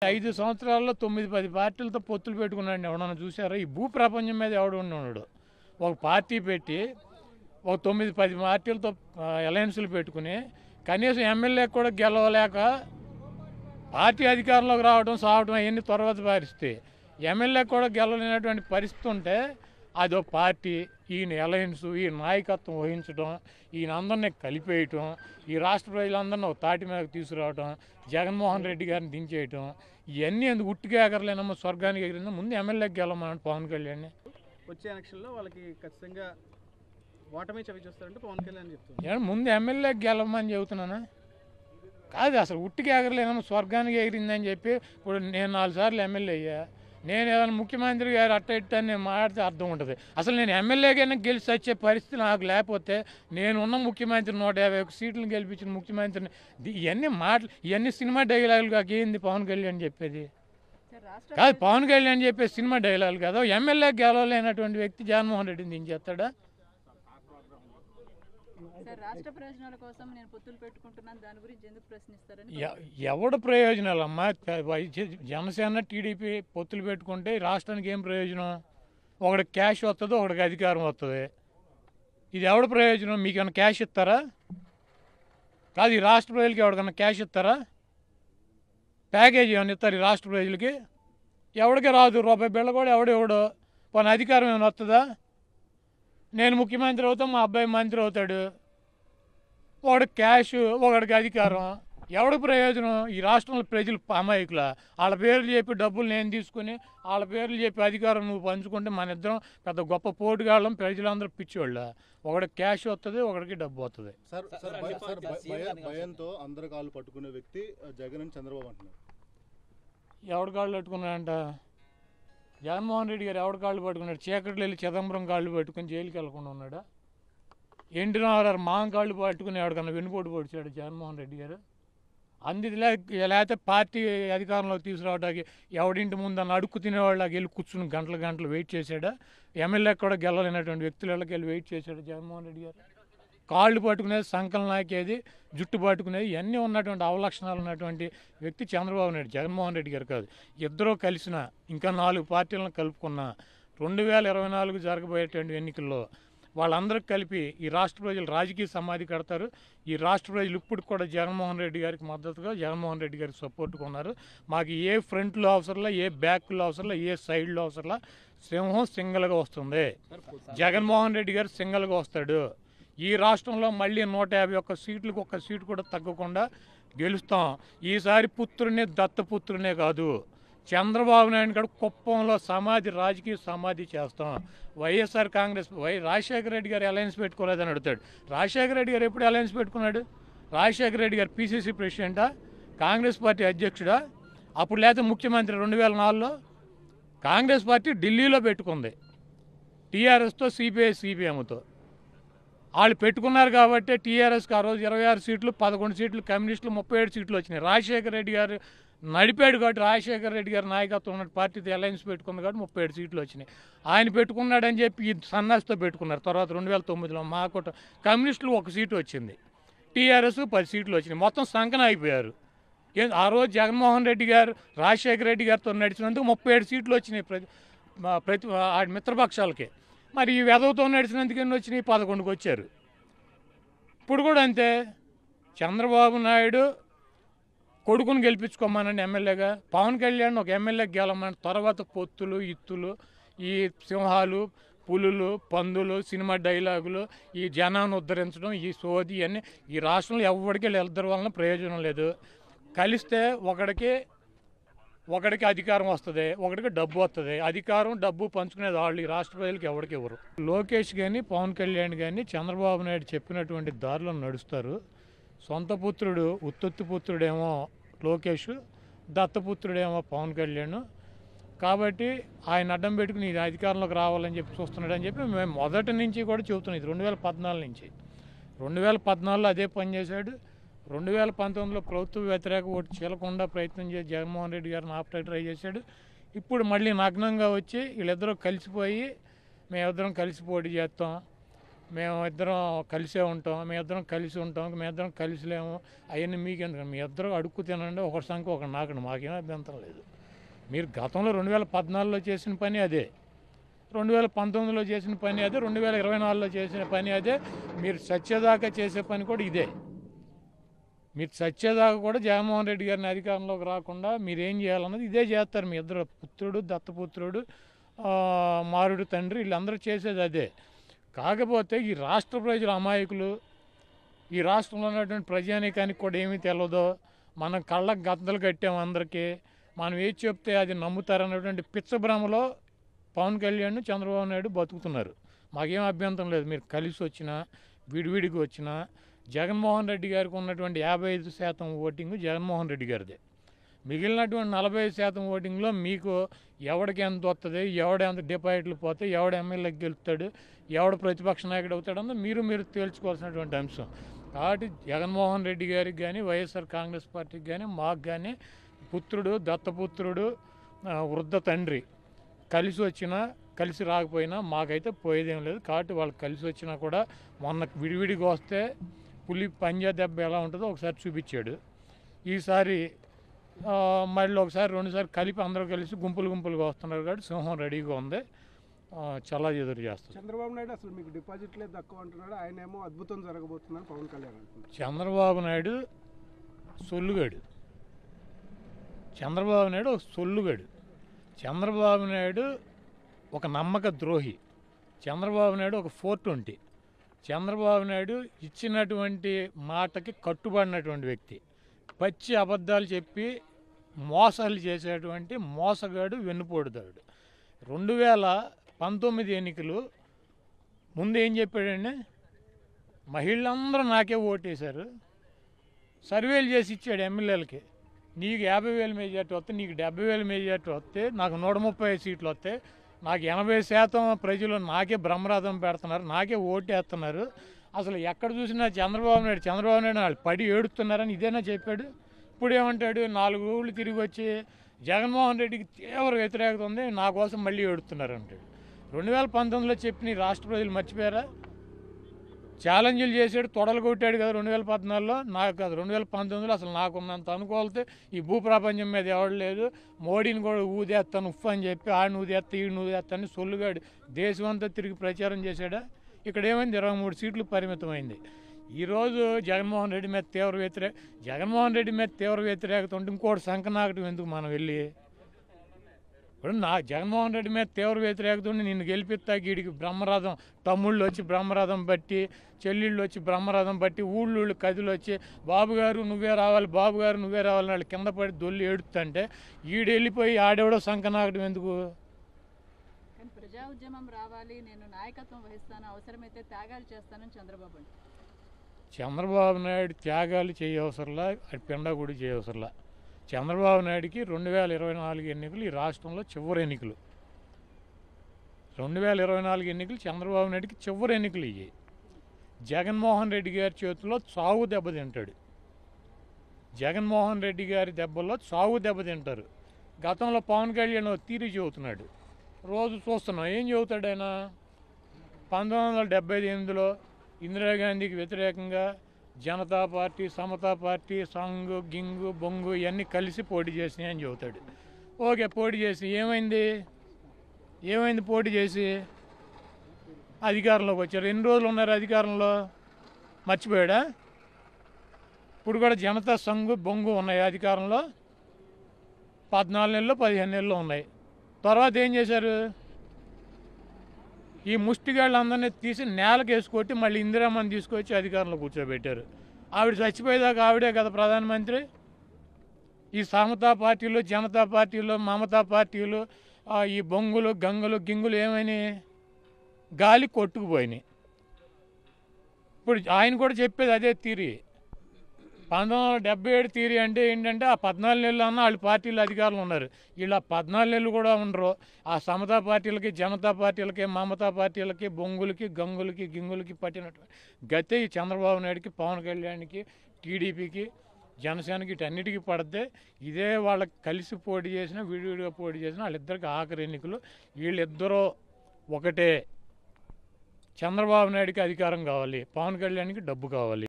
5 సంవత్సరాల్లో 9, 10 పార్టీలతో పొత్తులు పెట్టుకున్నాడు. ఎవడన్నా చూసారా? ఈ భూ ప్రపంచం మీద ఎవడు ఉన్నాడు? ఒక పార్టీ పెట్టి ఒక 9, 10 పార్టీలతో అలయన్స్లు పెట్టుకుని కనీసం ఎమ్మెల్యే కూడా గెలవలేక పార్టీ అధికారంలోకి రావడం సావడం అవన్నీ తర్వాత పరిస్థితి. ఎమ్మెల్యే కూడా గెలవలేనటువంటి పరిస్థితి ఉంటే అదో పార్టీ, ఈయన అలయన్స్, ఈ నాయకత్వం వహించడం, ఈయన అందరినీ కలిపేయటం, ఈ రాష్ట్ర ప్రజలందరినీ ఒక తాటి మీద తీసుకురావడం, జగన్మోహన్ రెడ్డి గారిని దించేయటం, ఇవన్నీ ఎందుకు ఉట్టిగా ఎగరలేనమ్మా? స్వర్గానికి ఎగిరిందా? ముందు ఎమ్మెల్యేకి గెలవమన్నాడు పవన్ కళ్యాణ్. వచ్చే ఎలక్షన్లో వాళ్ళకి ఖచ్చితంగా ఓటమి చవి చూస్తారంటే పవన్ కళ్యాణ్ చెప్తున్నారు. ముందు ఎమ్మెల్యేకి గెలవమని చెబుతున్నానా? కాదు, అసలు ఉట్టికి ఎగరలేనమ్మా, స్వర్గానికి ఎగిరిందని చెప్పి ఇప్పుడు నేను 4 సార్లు ఎమ్మెల్యే అయ్యా. నేను ఏదైనా ముఖ్యమంత్రి గారు అట్ట ఇట్ట అని నేను మాట్లాడితే అర్థం ఉంటుంది. అసలు నేను ఎమ్మెల్యేగానే గెలిచి వచ్చే పరిస్థితి నాకు లేకపోతే నేనున్న ముఖ్యమంత్రి 151 సీట్లను గెలిపించిన ముఖ్యమంత్రిని ఇవన్నీ సినిమా డైలాగులు కాక ఏంది పవన్ కళ్యాణ్ చెప్పేది? కాదు, పవన్ కళ్యాణ్ చెప్పే సినిమా డైలాగులు కదా. ఎమ్మెల్యే గెలవలేనటువంటి వ్యక్తి జగన్మోహన్ రెడ్డిని దించేస్తాడా? రాష్ట్ర ప్రయోజనాల కోసం నేను పొత్తులు పెట్టుకుంటున్నాను, దాని గురించి ఎందుకు ప్రశ్నిస్తారని. ఎవడు ప్రయోజనాలమ్మా? జనసేన టీడీపీ పొత్తులు పెట్టుకుంటే రాష్ట్రానికి ఏం ప్రయోజనం? ఒకడికి క్యాష్ వస్తుంది, ఒకడికి అధికారం వస్తుంది. ఇది ఎవడు ప్రయోజనం? మీకు ఏమైనా క్యాష్ ఇస్తారా? కాదు, ఈ రాష్ట్ర ప్రజలకి ఎవరికన్నా క్యాష్ ఇస్తారా? ప్యాకేజీ ఏమైనా ఇస్తారు ఈ రాష్ట్ర ప్రజలకి? ఎవడికి రాదు రూపాయి బిళ్ళ కూడా. ఎవడెవడో పోనీ అధికారం ఏమైనా వస్తుందా? నేను ముఖ్యమంత్రి అవుతాను, మా అబ్బాయి మంత్రి అవుతాడు. ఒకడికి క్యాష్, ఒకడికి అధికారం. ఎవడికి ప్రయోజనం? ఈ రాష్ట్రంలో ప్రజలు అమాయకుల వాళ్ళ పేర్లు చెప్పి డబ్బులు నేను తీసుకుని వాళ్ళ పేర్లు చెప్పి అధికారం నువ్వు పంచుకుంటే మన ఇద్దరం పెద్ద గొప్ప పోటుగాళ్ళం, ప్రజలందరూ పిచ్చోళ్ళ. ఒకడికి క్యాష్ వస్తుంది, ఒకడికి డబ్బు వస్తుంది. భయంతో అందరు కాళ్ళు పట్టుకునే వ్యక్తి జగన్ అని చంద్రబాబు అంటున్నారు. ఎవడి కాళ్ళు పట్టుకున్నాడంట? జగన్మోహన్ రెడ్డి గారు ఎవడి కాళ్ళు పట్టుకున్నాడు? చీకట్లో వెళ్ళి చిదంబరం కాళ్ళు పట్టుకుని జైలుకి వెళ్ళకుండా ఉన్నాడా? ఎన్టీ రామారావు మాం కాళ్ళు పట్టుకుని ఎవడికన్నా వెన్నుపోటు పొడిచాడు జగన్మోహన్ రెడ్డి గారు? లేకపోతే పార్టీ అధికారంలోకి తీసుకురావడానికి ఎవడింటి ముందన్న అడుక్కు తినేవాళ్ళకి వెళ్ళి కూర్చుని గంటలు వెయిట్ చేశాడా? ఎమ్మెల్యే కూడా గెలవలేనటువంటి వ్యక్తులకి వెళ్ళి వెయిట్ చేశాడు జగన్మోహన్ రెడ్డి గారు? కాళ్ళు పట్టుకునేది, సంకలం నాకేది, జుట్టు పట్టుకునేది, ఇవన్నీ ఉన్నటువంటి అవలక్షణాలు ఉన్నటువంటి వ్యక్తి చంద్రబాబు నాయుడు, జగన్మోహన్ రెడ్డి గారు కాదు. ఇద్దరూ కలిసిన ఇంకా 4 పార్టీలను కలుపుకున్న 2024 జరగబోయేటువంటి ఎన్నికల్లో వాళ్ళందరికీ కలిపి ఈ రాష్ట్ర ప్రజలు రాజకీయ సమాధి కడతారు. ఈ రాష్ట్ర ప్రజలు ఇప్పుడు కూడా జగన్మోహన్ రెడ్డి గారికి మద్దతుగా, జగన్మోహన్ రెడ్డి గారికి సపోర్ట్గా ఉన్నారు. మాకు ఏ ఫ్రంట్లో అవసరంలా, ఏ బ్యాక్లో అవసరంలా, ఏ సైడ్లో అవసరంలా, సింహం సింగల్గా వస్తుంది. జగన్మోహన్ రెడ్డి గారు సింగల్గా వస్తాడు. ఈ రాష్ట్రంలో మళ్ళీ 151 సీట్లకు 1 సీటు కూడా తగ్గకుండా గెలుస్తాం. ఈసారి పుత్రునే దత్తపుత్రునే కాదు, చంద్రబాబు నాయుడు గారు కుప్పంలో రాజకీయ సమాధి చేస్తాం. వైఎస్ఆర్ కాంగ్రెస్ రాజశేఖర రెడ్డి గారు అలయన్స్ పెట్టుకోలేదని అడుగుతాడు. రాజశేఖర రెడ్డి గారు ఎప్పుడు అలయన్స్ పెట్టుకున్నాడు? రాజశేఖర రెడ్డి గారు పీసీసీ ప్రెసిడెంటా? కాంగ్రెస్ పార్టీ అధ్యక్షుడా? అప్పుడు లేకపోతే ముఖ్యమంత్రి 2004లో కాంగ్రెస్ పార్టీ ఢిల్లీలో పెట్టుకుంది టీఆర్ఎస్తో, సిపిఎంతో. వాళ్ళు పెట్టుకున్నారు కాబట్టి టీఆర్ఎస్కి ఆ రోజు 26 సీట్లు, 11 సీట్లు కమ్యూనిస్టులు, 37 సీట్లు వచ్చినాయి. రాజశేఖర రెడ్డి గారు నడిపాడు కాబట్టి, రాజశేఖర రెడ్డి గారు నాయకత్వం ఉన్న పార్టీతో అలయన్స్ పెట్టుకుంది కాబట్టి 37 సీట్లు వచ్చినాయి. ఆయన పెట్టుకున్నాడని చెప్పి ఈ సన్నాసితో పెట్టుకున్నారు. తర్వాత 2009లో మాకోట కమ్యూనిస్టులు 1 సీటు వచ్చింది, టీఆర్ఎస్ 10 సీట్లు వచ్చినాయి. మొత్తం సంకన అయిపోయారు. ఆ రోజు జగన్మోహన్ రెడ్డి గారు రాజశేఖర రెడ్డి గారితో నడిచినందుకు 37 సీట్లు వచ్చినాయి ప్రతి మిత్రపక్షాలకి. మరి ఈ వెధవతో నడిచినందుకు ఎన్ని వచ్చినాయి? 11కి వచ్చారు. ఇప్పుడు కూడా అంతే. చంద్రబాబు నాయుడు కొడుకుని గెలిపించుకోమనండి ఎమ్మెల్యేగా, పవన్ కళ్యాణ్ ఒక ఎమ్మెల్యేకి గెలవమని. తర్వాత పొత్తులు, ఇత్తులు, ఈ సింహాలు, పులులు, పందులు, సినిమా డైలాగులు, ఈ జనాన్ని ఉద్ధరించడం, ఈ సోది అన్నీ ఈ రాష్ట్రంలో ఎవరికి ఇద్దరి వలన ప్రయోజనం లేదు. కలిస్తే ఒకడికి అధికారం వస్తుంది, ఒకడికి డబ్బు వస్తుంది. అధికారం డబ్బు పంచుకునేది వాళ్ళు, ఈ రాష్ట్ర ప్రజలకు ఎవరికి ఇవ్వరు. లోకేష్ కానీ పవన్ కళ్యాణ్ కానీ చంద్రబాబు నాయుడు చెప్పినటువంటి దారిలో నడుస్తారు. సొంత పుత్రుడు ఉత్తొత్తి పుత్రుడేమో లోకేష్, దత్తపుత్రుడేమో పవన్ కళ్యాణ్. కాబట్టి ఆయన అడ్డం పెట్టుకుని ఇది అధికారంలోకి రావాలని చెప్పి చూస్తున్నాడని చెప్పి మేము మొదటి నుంచి కూడా చెబుతున్నాం. ఇది 2014 నుంచి. 2014లో అదే పనిచేశాడు. 2019లో ప్రభుత్వ వ్యతిరేక ఓటు చీలకుండా ప్రయత్నం చేసి జగన్మోహన్ రెడ్డి గారిని ఆపడానికి ట్రై చేశాడు. ఇప్పుడు మళ్ళీ నగ్నంగా వచ్చి వీళ్ళిద్దరూ కలిసిపోయి మేమిద్దరం కలిసి పోటీ చేస్తాం, మేము ఇద్దరం కలిసే ఉంటాం, మేమిద్దరం కలిసి ఉంటాం, మేమిద్దరం కలిసిలేము, అవన్నీ మీకు ఎందుకంటే మీ ఇద్దరు అడుక్కు తినండి, ఒకటి సంఖ్య ఒకటి నాకండి, మాకేం అభ్యంతరం లేదు. మీరు గతంలో 2014లో చేసిన పని అదే, 2019లో చేసిన పని అదే, 2024లో చేసిన పని అదే, మీరు సత్యదాకా చేసే పని కూడా ఇదే. మీరు సత్యదాకా కూడా జగన్మోహన్ రెడ్డి గారిని అధికారంలోకి రాకుండా మీరు ఏం చేయాలన్నది ఇదే చేస్తారు. మీ ఇద్దరు పుత్రుడు, దత్తపుత్రుడు, మారుడు తండ్రి, వీళ్ళందరూ చేసేది అదే. కాకపోతే ఈ రాష్ట్ర ప్రజలు అమాయకులు, ఈ రాష్ట్రంలో ఉన్నటువంటి ప్రజానీకానికి కూడా ఏమీ తెలియదో, మనం కళ్ళకు గద్దలు కట్టాము అందరికీ, మనం ఏది చెప్తే అది నమ్ముతారన్నటువంటి పిచ్చభ్రమలో పవన్ కళ్యాణ్, చంద్రబాబు నాయుడు బతుకుతున్నారు. మాకేం అభ్యంతరం లేదు, మీరు కలిసి వచ్చినా విడివిడికి వచ్చినా. జగన్మోహన్ రెడ్డి గారికి ఉన్నటువంటి 55% ఓటింగ్ జగన్మోహన్ రెడ్డి గారిదే. మిగిలినటువంటి 45% ఓటింగ్లో మీకు ఎవడికి ఎంత వస్తుంది, ఎవడ ఎంత డిపాజిట్లు పోతే, ఎవడ ఎమ్మెల్యేకి గెలుస్తాడు, ఎవడ ప్రతిపక్ష నాయకుడు అవుతాడన్నది మీరు తేల్చుకోవాల్సినటువంటి అంశం. కాబట్టి జగన్మోహన్ రెడ్డి గారికి కానీ, వైఎస్ఆర్ కాంగ్రెస్ పార్టీకి కానీ, మాకు కానీ పుత్రుడు, దత్తపుత్రుడు, వృద్ధ తండ్రి కలిసి వచ్చినా కలిసి రాకపోయినా మాకైతే పోయేదేం లేదు. కాబట్టి వాళ్ళు కలిసి వచ్చినా కూడా మొన్న విడివిడిగా వస్తే పులి పంజా దెబ్బ ఎలా ఉంటుందో ఒకసారి చూపించాడు. ఈసారి మళ్ళీ ఒకసారి రెండుసార్లు కలిపి అందరూ కలిసి గుంపులుగా వస్తున్నారు. కాబట్టి సింహం రెడీగా ఉంది, చాలా ఎదురు చేస్తుంది. చంద్రబాబు నాయుడు అసలు మీకు డిపాజిట్లే తక్కువ అంటున్నాడు, ఆయన ఏమో అద్భుతం జరగబోతుందని పవన్ కళ్యాణ్ అంటున్నారు. చంద్రబాబు నాయుడు సొల్లుగాడు, చంద్రబాబు నాయుడు ఒక సొల్లుగాడు, చంద్రబాబు నాయుడు ఒక నమ్మక ద్రోహి, చంద్రబాబు నాయుడు ఒక 420, చంద్రబాబు నాయుడు ఇచ్చినటువంటి మాటకి కట్టుబడినటువంటి వ్యక్తి, పచ్చి అబద్ధాలు చెప్పి మోసాలు చేసేటువంటి మోసగాడు, వెన్నుపోటుదాడు. 2019 ఎన్నికలు ముందు ఏం చెప్పాడండి, మహిళలందరూ నాకే ఓటేశారు, సర్వేలు చేసి ఇచ్చాడు ఎమ్మెల్యేలకి, నీకు 50,000 మెజార్టీ వస్తే, నీకు 70,000 మెజార్టీ వస్తే, నాకు 135 సీట్లు వస్తాయి, నాకు 80% ప్రజలు నాకే బ్రహ్మరథం పెడుతున్నారు, నాకే ఓటేస్తున్నారు. అసలు ఎక్కడ చూసినా చంద్రబాబు నాయుడు వాళ్ళు పడి ఏడుస్తున్నారని ఇదేనా చెప్పాడు. ఇప్పుడు ఏమంటాడు, 4 ఊళ్ళు తిరిగి వచ్చి జగన్మోహన్ రెడ్డికి తీవ్ర వ్యతిరేకత ఉంది, నా కోసం మళ్ళీ ఏడుతున్నారు అంటాడు. 2019లో చెప్పిన ఈ రాష్ట్ర ప్రజలు మర్చిపోయారా? ఛాలెంజ్లు చేసాడు, తొడలు కొట్టాడు కదా 2014లో, నాకు కాదు 2019లో అసలు నాకున్నంత అనుకూలతే ఈ భూప్రపంచం మీద ఎవడు లేదు, మోడీని కూడా ఊదేస్తాను ఉఫ్ అని చెప్పి ఆడిని ఊదేస్తా ఈడిని ఊదేస్తాను సొల్లుగాడు దేశం అంతా తిరిగి ప్రచారం చేశాడా. ఇక్కడ ఏమైంది, 23 సీట్లు పరిమితమైంది. ఈరోజు జగన్మోహన్ రెడ్డి మీద తీవ్ర వ్యతిరేకత ఉంటే ఇంకోటి సంకనాకటం ఎందుకు మనం వెళ్ళి. ఇప్పుడు జగన్మోహన్ రెడ్డి మీద తీవ్ర వ్యతిరేకత ఉండి నిన్ను గెలిపిస్తా, గీడికి బ్రహ్మరథం, తమ్ముళ్ళు వచ్చి బ్రహ్మరథం బట్టి, చెల్లిళ్ళు వచ్చి బ్రహ్మరథం బట్టి, ఊళ్ళు కదిలు వచ్చి బాబు గారు నువ్వే రావాలి వాళ్ళు కింద పడి దొల్లి ఏడుతుంటే ఈడు వెళ్ళిపోయి ఆడెవడో సంకనాకటం ఎందుకు. కానీ ప్రజా ఉద్యమం రావాలి, నేను నాయకత్వం వహిస్తాను, అవసరమైతే త్యాగాలు చేస్తానని చంద్రబాబు నాయుడు త్యాగాలు చేయవసరంలా, అది పిండా కూడా చేయవసరంలా. చంద్రబాబు నాయుడికి 2024 ఎన్నికలు ఈ రాష్ట్రంలో చివరి ఎన్నికలు. 2024 ఎన్నికలు చంద్రబాబు నాయుడికి చివరి ఎన్నికలు ఇవి. జగన్మోహన్ రెడ్డి గారి చేతుల్లో చావు దెబ్బతింటాడు, జగన్మోహన్ రెడ్డి గారి దెబ్బల్లో చావు దెబ్బతింటారు. గతంలో పవన్ కళ్యాణ్ తీరి చెబుతున్నాడు, రోజు చూస్తున్నాం ఏం చెబుతాడు ఆయన. 1978లో ఇందిరాగాంధీకి వ్యతిరేకంగా జనతా పార్టీ, సమతా పార్టీ, సంఘు గింగు బొంగు ఇవన్నీ కలిసి పోటీ చేసినాయి అని చెబుతాడు. ఓకే, పోటీ చేసి ఏమైంది పోటీ చేసి అధికారంలోకి వచ్చారు. ఎన్ని రోజులు ఉన్నారు అధికారంలో, మర్చిపోయాడా? ఇప్పుడు కూడా జనతా సంఘు బొంగు ఉన్నాయి అధికారంలో, 14 నెలలు 15 నెలలు ఉన్నాయి. తర్వాత ఏం చేశారు, ఈ ముష్టిగాళ్ళందరినీ తీసి నేలకు వేసుకొట్టి మళ్ళీ ఇందిరామ్మని తీసుకొచ్చి అధికారంలో కూర్చోబెట్టారు. ఆవిడ చచ్చిపోయేదాకా ఆవిడే కదా ప్రధానమంత్రి. ఈ సమతా పార్టీలు, జనతా పార్టీలు, మమతా పార్టీలు, ఈ బొంగులు గంగులు గింగులు ఏమైనాయి, గాలి కొట్టుకుపోయినాయి. ఇప్పుడు ఆయన కూడా చెప్పేది అదే తీరి. 1977 తీరి అంటే ఏంటంటే ఆ 14 నెలలు అన్న వాళ్ళు పార్టీలు అధికారులు ఉన్నారు, వీళ్ళు 14 నెలలు కూడా ఉండరు. ఆ సమతా పార్టీలకి, జనతా పార్టీలకి, మమతా పార్టీలకి, బొంగులకి గంగులకి గింగులకి పట్టినటువంటి గతే ఈ చంద్రబాబు నాయుడికి, పవన్ కళ్యాణ్కి, టీడీపీకి, జనసేనకి వీటన్నిటికీ పడితే ఇదే వాళ్ళకి కలిసి పోటీ చేసిన, విడివిడిగా పోటీ చేసిన వాళ్ళిద్దరికి ఆఖరి ఎన్నికలు. వీళ్ళిద్దరూ ఒకటే, చంద్రబాబు నాయుడికి అధికారం కావాలి, పవన్ కళ్యాణ్కి డబ్బు కావాలి.